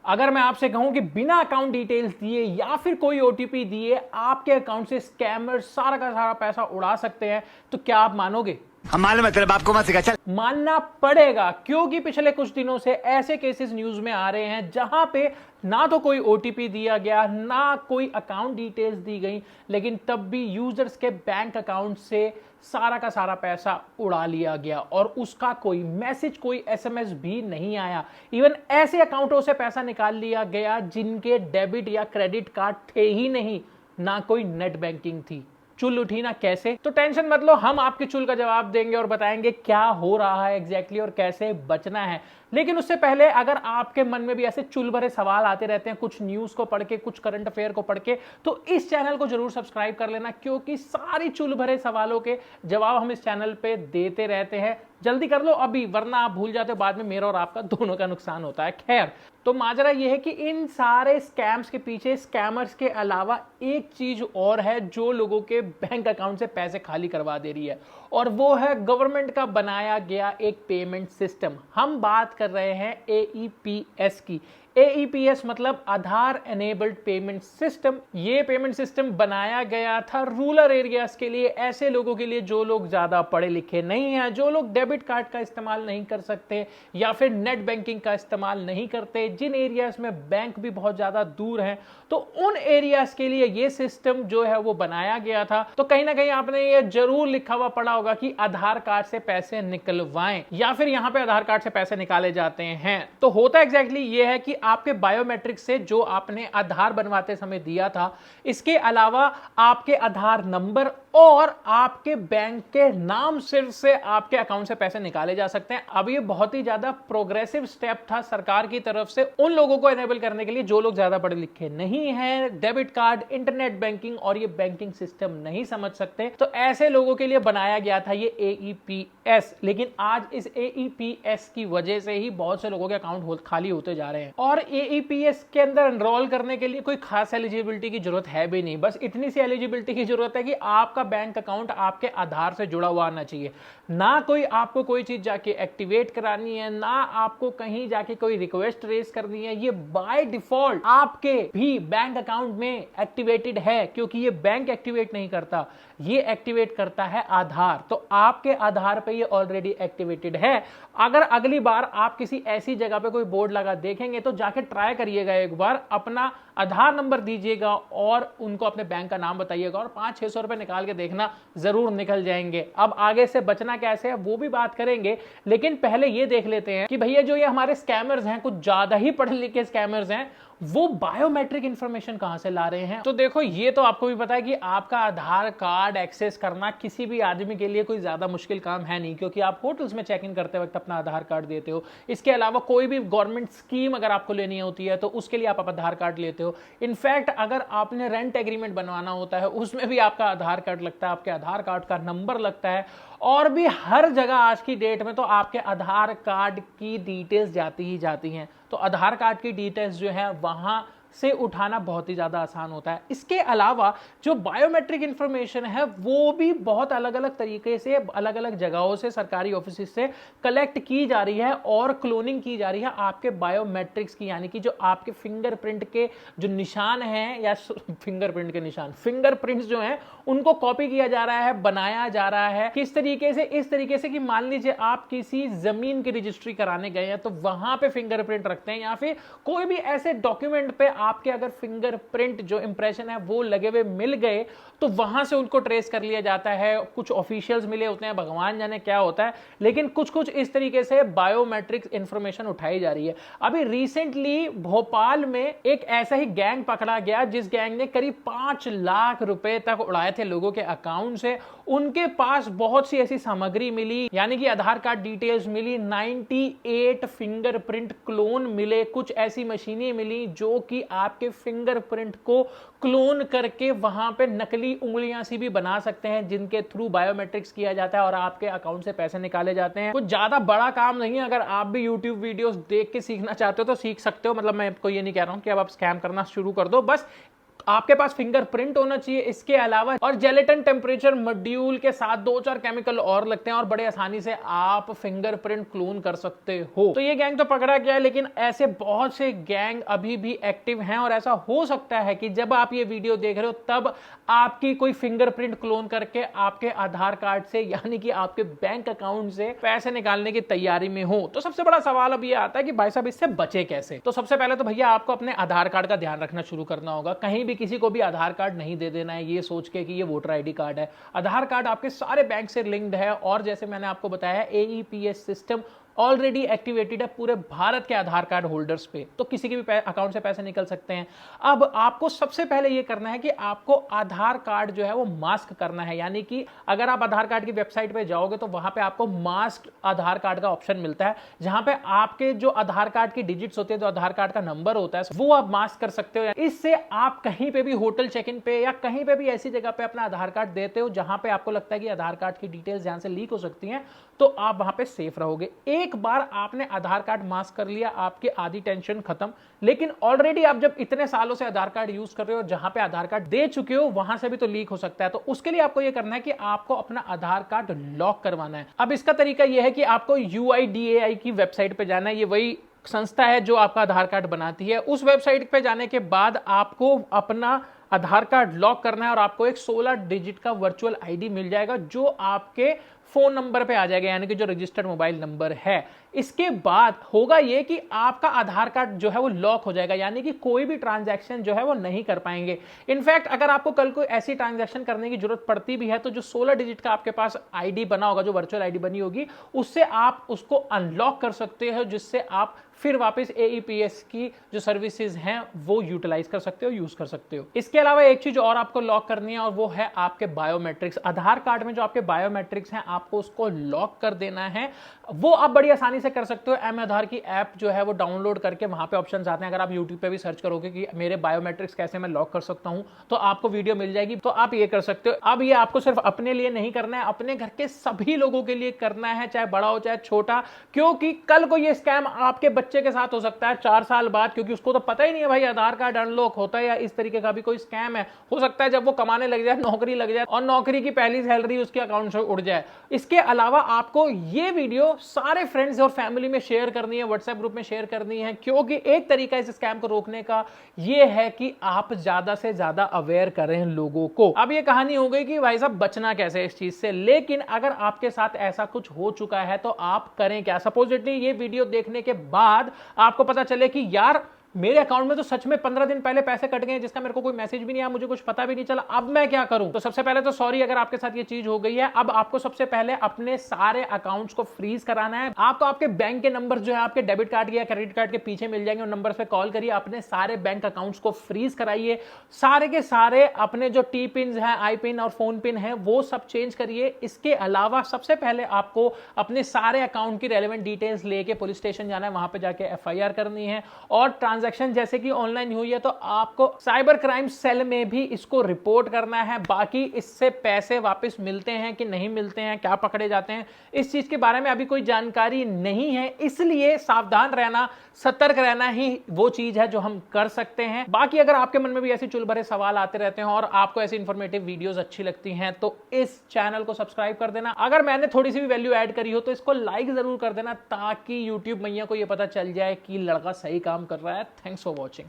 अगर मैं आपसे कहूं कि बिना अकाउंट डिटेल्स दिए या फिर कोई ओटीपी दिए आपके अकाउंट से स्कैमर सारा का सारा पैसा उड़ा सकते हैं, तो क्या आप मानोगे? हम मालूम है तेरे बाप को मत सिखा, चल। मानना पड़ेगा, क्योंकि पिछले कुछ दिनों से ऐसे केसेस न्यूज में आ रहे हैं जहां पे ना तो कोई ओटीपी दिया गया, ना कोई अकाउंट डिटेल्स दी गई, लेकिन तब भी यूजर्स के बैंक अकाउंट से सारा का सारा पैसा उड़ा लिया गया और उसका कोई मैसेज, कोई एसएमएस भी नहीं आया। इवन ऐसे अकाउंटों से पैसा निकाल लिया गया जिनके डेबिट या क्रेडिट कार्ड थे ही नहीं, ना कोई नेट बैंकिंग थी। चुल उठी ना कैसे? तो टेंशन मत लो, हम आपके चुल का जवाब देंगे और बताएंगे क्या हो रहा है एग्जैक्टली और कैसे बचना है। लेकिन उससे पहले अगर आपके मन में भी ऐसे चुल भरे सवाल आते रहते हैं कुछ न्यूज को पढ़ के, कुछ करंट अफेयर को पढ़ के, तो इस चैनल को जरूर सब्सक्राइब कर लेना, क्योंकि सारी चुल भरे सवालों के जवाब हम इस चैनल पे देते रहते हैं। जल्दी कर लो अभी, वरना आप भूल जाते हो, बाद में मेरा और आपका दोनों का नुकसान होता है। खैर, तो माजरा यह है कि इन सारे स्कैम्स के पीछे स्कैमर्स के अलावा एक चीज और है जो लोगों के बैंक अकाउंट से पैसे खाली करवा दे रही है, और वो है गवर्नमेंट का बनाया गया एक पेमेंट सिस्टम। हम बात कर रहे हैं एईपीएस की। एईपीएस मतलब आधार एनेबल्ड पेमेंट सिस्टम। ये पेमेंट सिस्टम बनाया गया था रूरल एरियाज के लिए, ऐसे लोगों के लिए जो लोग ज्यादा पढ़े लिखे नहीं हैं, जो लोग डेबिट कार्ड का इस्तेमाल नहीं कर सकते या फिर नेट बैंकिंग का इस्तेमाल नहीं करते, जिन एरियाज में बैंक भी बहुत ज्यादा दूर हैं, तो उन एरियाज के लिए ये सिस्टम जो है वो बनाया गया था। तो कहीं ना कहीं आपने ये जरूर लिखा हुआ पढ़ा होगा कि आधार कार्ड से पैसे निकलवाएं या फिर यहां पे आधार कार्ड से पैसे निकाले जाते हैं। तो होता एग्जैक्टली ये है कि आपके बायोमेट्रिक से जो आपने आधार बनवाते समय दिया था, इसके अलावा आपके आधार नंबर और आपके बैंक के नाम सिर्फ से आपके अकाउंट से पैसे निकाले जा सकते हैं। अब ये बहुत ही ज्यादा प्रोग्रेसिव स्टेप था सरकार की तरफ से उन लोगों को एनेबल करने के लिए जो लोग ज्यादा पढ़े लिखे नहीं हैं, डेबिट कार्ड, इंटरनेट बैंकिंग और ये बैंकिंग सिस्टम नहीं समझ सकते, तो ऐसे लोगों के लिए बनाया गया था ये एईपीएस। लेकिन आज इस एईपीएस की वजह से ही बहुत से लोगों के अकाउंट खाली होते जा रहे हैं, और एईपीएस के अंदर एनरोल करने के लिए कोई खास एलिजिबिलिटी की जरूरत है भी नहीं। बस इतनी सी एलिजिबिलिटी की जरूरत है कि आपका बैंक अकाउंट आपके आधार से जुड़ा हुआ आना चाहिए, ना कोई आपको कोई चीज जाके एक्टिवेट करानी है, ना आपको कहीं जाके कोई रिक्वेस्ट रेज करनी है। ये बाय डिफॉल्ट आपके भी बैंक अकाउंट में एक्टिवेटेड है, क्योंकि ये बैंक एक्टिवेट नहीं करता, ये एक्टिवेट करता है आधार। तो आपके आधार पे ये ऑलरेडी एक्टिवेटेड है। अगर अगली बार आप किसी ऐसी जगह पे कोई बोर्ड लगा देखेंगे तो जाके ट्राई करिएगा, एक बार अपना आधार नंबर दीजिएगा और उनको अपने बैंक का नाम बताइएगा, और 500-600 रुपए निकाल के देखना, जरूर निकल जाएंगे। अब आगे से बचना कैसे है वो भी बात करेंगे, लेकिन पहले ये देख लेते हैं कि भैया जो ये हमारे स्कैमर्स हैं, कुछ ज्यादा ही पढ़े लिखे स्कैमर्स हैं, वो बायोमेट्रिक इंफॉर्मेशन कहां से ला रहे हैं। तो देखो, ये तो आपको भी पता है कि आपका आधार कार्ड एक्सेस करना किसी भी आदमी के लिए कोई ज्यादा मुश्किल काम है नहीं, क्योंकि आप होटल्स में चेक इन करते वक्त अपना आधार कार्ड देते हो। इसके अलावा कोई भी गवर्नमेंट स्कीम अगर आपको लेनी होती है तो उसके लिए आप आधार कार्ड लेते हो। इनफैक्ट अगर आपने रेंट एग्रीमेंट बनवाना होता है उसमें भी आपका आधार कार्ड लगता है, आपके आधार कार्ड का नंबर लगता है, और भी हर जगह आज की डेट में तो आपके आधार कार्ड की डिटेल्स जाती ही जाती हैं। तो आधार कार्ड की डिटेल्स जो है वहां से उठाना बहुत ही ज्यादा आसान होता है। इसके अलावा जो बायोमेट्रिक इंफॉर्मेशन है वो भी बहुत अलग अलग तरीके से अलग अलग जगहों से सरकारी ऑफिस से कलेक्ट की जा रही है और क्लोनिंग की जा रही है आपके बायोमेट्रिक्स की, यानी कि जो आपके फिंगरप्रिंट के जो निशान हैं, या फिंगरप्रिंट के निशान, फिंगरप्रिंट्स जो हैं उनको कॉपी किया जा रहा है, बनाया जा रहा है। किस तरीके से? इस तरीके से कि मान लीजिए आप किसी जमीन की रजिस्ट्री कराने गए हैं तो वहां पे फिंगरप्रिंट रखते हैं, या फिर कोई भी ऐसे डॉक्यूमेंट पे आपके अगर फिंगरप्रिंट जो इंप्रेशन है वो लगे हुए मिल गए तो वहां से उनको ट्रेस कर लिया जाता है। कुछ ऑफिशियल्स मिले होते हैं, भगवान जाने क्या होता है, लेकिन कुछ कुछ इस तरीके से बायोमेट्रिक इंफॉर्मेशन उठाई जा रही है। अभी रिसेंटली भोपाल में एक ऐसा ही गैंग पकड़ा गया जिस गैंग ने करीब 5 लाख रुपए तक उड़ाए थे लोगों के अकाउंट से। उनके पास बहुत सी ऐसी सामग्री मिली, यानी कि आधार कार्ड डिटेल्स मिली, 98 फिंगरप्रिंट क्लोन मिले, कुछ ऐसी मशीनें मिली जो कि आपके फिंगरप्रिंट को क्लोन करके वहां पे नकली उंगलियां सी भी बना सकते हैं, जिनके थ्रू बायोमेट्रिक्स किया जाता है और आपके अकाउंट से पैसे निकाले जाते हैं। कुछ ज्यादा बड़ा काम नहीं है, अगर आप भी यूट्यूब वीडियोस देख के सीखना चाहते हो तो सीख सकते हो। मतलब मैं आपको ये नहीं कह रहा हूं कि अब आप स्कैम करना शुरू कर दो, बस आपके पास फिंगरप्रिंट होना चाहिए इसके अलावा, और जेलेटिन टेम्परेचर मॉड्यूल के साथ 2-4 केमिकल और लगते हैं और बड़े आसानी से आप फिंगरप्रिंट क्लोन कर सकते हो। तो ये गैंग तो पकड़ा गया है, लेकिन ऐसे बहुत से गैंग अभी भी एक्टिव हैं और ऐसा हो सकता है कि जब आप ये वीडियो देख रहे हो तब आपकी कोई फिंगरप्रिंट क्लोन करके आपके आधार कार्ड से यानी कि आपके बैंक अकाउंट से पैसे निकालने की तैयारी में हो। तो सबसे बड़ा सवाल अब ये आता है कि भाई साहब इससे बचे कैसे। तो सबसे पहले तो भैया आपको अपने आधार कार्ड का ध्यान रखना शुरू करना होगा। कहीं भी किसी को भी आधार कार्ड नहीं दे देना है ये सोच के कि ये वोटर आईडी कार्ड है। आधार कार्ड आपके सारे बैंक से लिंक्ड है और जैसे मैंने आपको बताया AEPS सिस्टम ऑलरेडी एक्टिवेटेड है पूरे भारत के आधार कार्ड होल्डर्स पे, तो किसी के भी अकाउंट से पैसे निकल सकते हैं। अब आपको सबसे पहले ये करना है कि आपको आधार कार्ड जो है वो मास्क करना है, यानी कि अगर आप आधार कार्ड की वेबसाइट पे जाओगे तो वहां पे आपको मास्क आधार कार्ड का ऑप्शन मिलता है, जहां पे आपके जो आधार कार्ड की डिजिट्स होती है, जो आधार कार्ड का नंबर होता है वो आप मास्क कर सकते हो। इससे आप कहीं पे भी होटल चेक इन पे या कहीं पे भी ऐसी जगह पे अपना आधार कार्ड देते हो जहां पे आपको लगता है कि आधार कार्ड की डिटेल्स यहां से लीक हो सकती हैं, तो आप वहां पे सेफ रहोगे। एक बार आपने आधार कार्ड मास्क कर लिया, आपकी आधी टेंशन खत्म। लेकिन ऑलरेडी आप जब इतने सालों से आधार कार्ड यूज कर रहे हो, जहां पे आधार कार्ड दे चुके हो वहां से भी तो लीक हो सकता है, तो उसके लिए आपको यह करना है कि आपको अपना आधार कार्ड लॉक करवाना है। अब इसका तरीका यह है कि आपको UIDAI की वेबसाइट पे जाना है। ये वही संस्था है जो आपका आधार कार्ड बनाती है। उस वेबसाइट पे जाने के बाद आपको अपना आधार कार्ड लॉक करना है और आपको एक 16 डिजिट का वर्चुअल आईडी मिल जाएगा जो आपके फोन नंबर पे आ जाएगा, यानी कि जो रजिस्टर्ड मोबाइल नंबर है। इसके बाद होगा ये कि आपका आधार कार्ड जो है वो लॉक हो जाएगा, यानी कि कोई भी ट्रांजैक्शन जो है वो नहीं कर पाएंगे। इनफैक्ट अगर आपको कल कोई ऐसी ट्रांजैक्शन करने की जरूरत पड़ती भी है तो जो 16 डिजिट का आपके पास आईडी बना होगा, जो वर्चुअल आईडी बनी होगी, उससे आप उसको अनलॉक कर सकते हो, जिससे आप फिर वापस AEPS की जो सर्विसेज हैं वो यूटिलाइज कर सकते हो, यूज कर सकते हो। इसके अलावा एक चीज और आपको लॉक करनी है और वो है आपके बायोमेट्रिक्स। आधार कार्ड में जो आपके बायोमेट्रिक्स हैं आपको उसको लॉक कर देना है। वो आप बड़ी आसानी से कर सकते हो। M-आधार की ऐप जो है वो डाउनलोड करके वहां पे ऑप्शंस आते हैं। अगर आप YouTube पे भी सर्च करोगे कि मेरे बायोमेट्रिक्स कैसे मैं लॉक कर सकता हूं तो आपको वीडियो मिल जाएगी, तो आप ये कर सकते हो। अब ये आपको सिर्फ अपने लिए नहीं करना है, अपने घर के सभी लोगों के लिए करना है, चाहे बड़ा हो चाहे छोटा, क्योंकि कल को ये स्कैम आपके बच्चे के साथ हो सकता है 4 साल बाद, क्योंकि उसको तो पता ही नहीं है भाई आधार कार्ड अनलॉक होता है या इस तरीके का भी कोई स्कैम है। हो सकता है जब वो कमाने लग जाए, नौकरी लग जाए और नौकरी की पहली सैलरी उसके अकाउंट से उड़ जाए। इसके अलावा आपको ये वीडियो सारे फ्रेंड्स और फैमिली में शेयर करनी है, व्हाट्सएप ग्रुप में शेयर करनी है, क्योंकि एक तरीका इस स्कैम को रोकने का ये है कि आप ज्यादा से ज्यादा अवेयर करें लोगों को। अब ये कहानी हो गई कि भाई साहब बचना कैसे इस चीज से, लेकिन अगर आपके साथ ऐसा कुछ हो चुका है तो आप करें क्या। सपोजिटली ये वीडियो देखने के बाद आपको पता चले कि यार मेरे अकाउंट में तो सच में 15 दिन पहले पैसे कट गए जिसका मेरे को कोई मैसेज भी नहीं आया, मुझे कुछ पता भी नहीं चला, अब मैं क्या करूं। तो सबसे पहले तो सॉरी अगर आपके साथ ये चीज हो गई है। अब आपको सबसे पहले अपने सारे अकाउंट्स को फ्रीज कराना है। आपको आपके बैंक के नंबर जो है आपके डेबिट कार्ड या क्रेडिट कार्ड के पीछे मिल जाएंगे, उन नंबर पे कॉल करिए, अपने सारे बैंक अकाउंट्स को फ्रीज कराइए। सारे के सारे अपने जो टी पिन है, आई पिन और फोन पिन है वो सब चेंज करिए। इसके अलावा सबसे पहले आपको अपने सारे अकाउंट की रेलेवेंट डिटेल्स लेके पुलिस स्टेशन जाना है, वहां पे जाके FIR करनी है। और ट्रांजैक्शन जैसे कि ऑनलाइन हुई है तो आपको साइबर क्राइम सेल में भी इसको रिपोर्ट करना है। बाकी इससे पैसे वापस मिलते हैं कि नहीं मिलते हैं, क्या पकड़े जाते हैं, इस चीज के बारे में अभी कोई जानकारी नहीं है, इसलिए सावधान रहना, सतर्क रहना ही वो चीज है जो हम कर सकते हैं। बाकी अगर आपके मन में भी ऐसे चुलभरे सवाल आते रहते हैं और आपको ऐसी इंफॉर्मेटिव वीडियोस अच्छी लगती हैं तो इस चैनल को सब्सक्राइब कर देना। अगर मैंने थोड़ी सी भी वैल्यू ऐड करी हो तो इसको लाइक जरूर कर देना, ताकि यूट्यूब मैया को ये पता चल जाए कि लड़का सही काम कर रहा है। Thanks for watching.